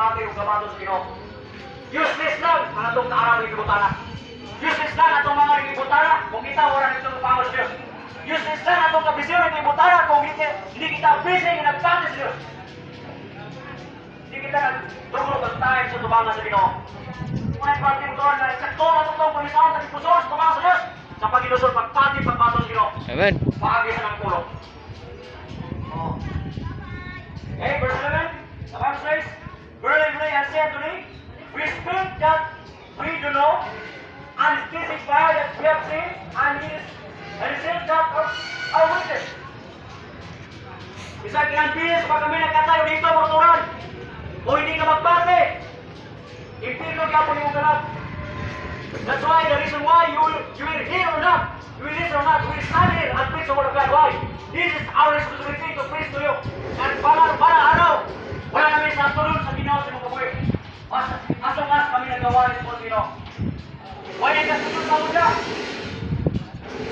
pagpatay o gabato sa Ginoo. Useless lang ang atong kaarang gibutana. Useless lang atong mga gibutana kung kita wala nito pangos sa Dios. Useless lang atong kabisyon ng gibutana kung hindi kita busy nga nagpatay sa Dios. Hindi kita nagdugog ang time sa tubangan sa Ginoo. Kung pati mo doon na sakto na itong pamisaon sa diskusyon sa tubangan sa Dios sa pag-ilusot pagpati pagbato sa Ginoo. Amen. Paagi sa ng pulo. Okay, verse 11, the Bible says, "Verily, verily, I say unto thee, we speak that we do know, and testify that we have seen, and receive that our witness." Bisag ilang pag kami nagkatayo dito, morturan, o hindi ka magpate, impirno ka po yung ganap. That's why, the reason why you will hear or not, you will listen or not, we will stand here and preach the word of God. Why? This is our responsibility to preach to you. And para araw, wala namin sa tulong sa Ginoo sa mga kabuhi. Asong kami nagawa rin po sa Ginoo. Why nagkasunod sa uda?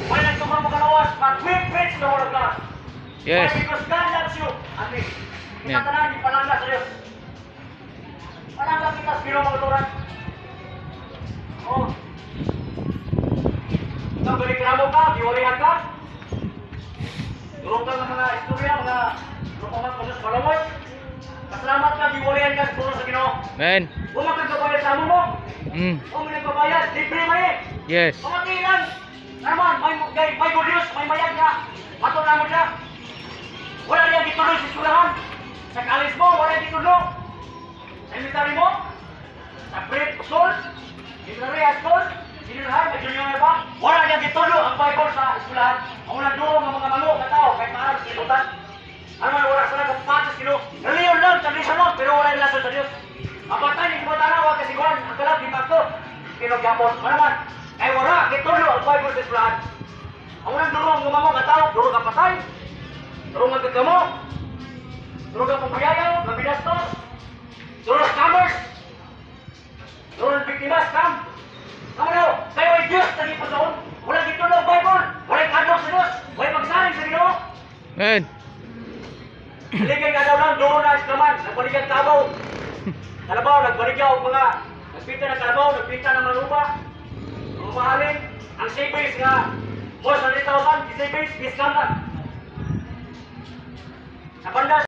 Why nagtumang mo kalawas? But we preach the word of God. Yes. Why? Because God loves you. And me. Kita tanan, di palangga sa Diyos. Palangga kita sa Ginoo mga turan. Oh. Ikaw balikramo ka, diwalihan ka. Durong ka ng mga istorya, mga lupaman ko sa palamoy. Pasalamat ka, diwalihan ka sa sa Ginoo. Amen. Kung magkakabayad sa amo mo, kung may nagbabayad, libre may eh. Yes. Pamatilan. Naman, may good news, may mayag nga. Mato na mo siya. Wala niya gituloy sa eskwelahan. Sa college mo, wala niya gituloy. Sa military mo, sa prep school, military high school, senior high, may junior high ba? Wala niya gituloy ang Bible sa eskwelahan. Ang nagdurong ng mga mango na tao, kahit maaral sa ilutan. Ano may wala sila kung patis kilo. Reliyon lang, traditional, pero wala yung lason sa Diyos. Ang patay, hindi mo tanawa kasi kuhan, ang kalab, di magto. Pinogyapon, manaman. Ay wala, gituloy ang Bible sa eskwelahan. Ang nagdurong ng mga tao, durong ka patay. Durong ang gagamo. Durong ang pagbuyayaw, mabinastos. Durong ang scammers. Durong ang biktima, scam. Kamu daw, kayo ay Diyos na ipasoon. Wala gituloy ang Bible. Wala kadlok sa Diyos. Wala pagsaling sa Ginoo. Amen. Balikan ka daw lang, doon na islaman. Nagbalikan kabaw. Kalabaw, nagbaligyaw mga nagpinta ng kalabaw, nagpinta ng malupa. Mahalin, ang savings nga more than 100,000, savings, discount lang. Sa banda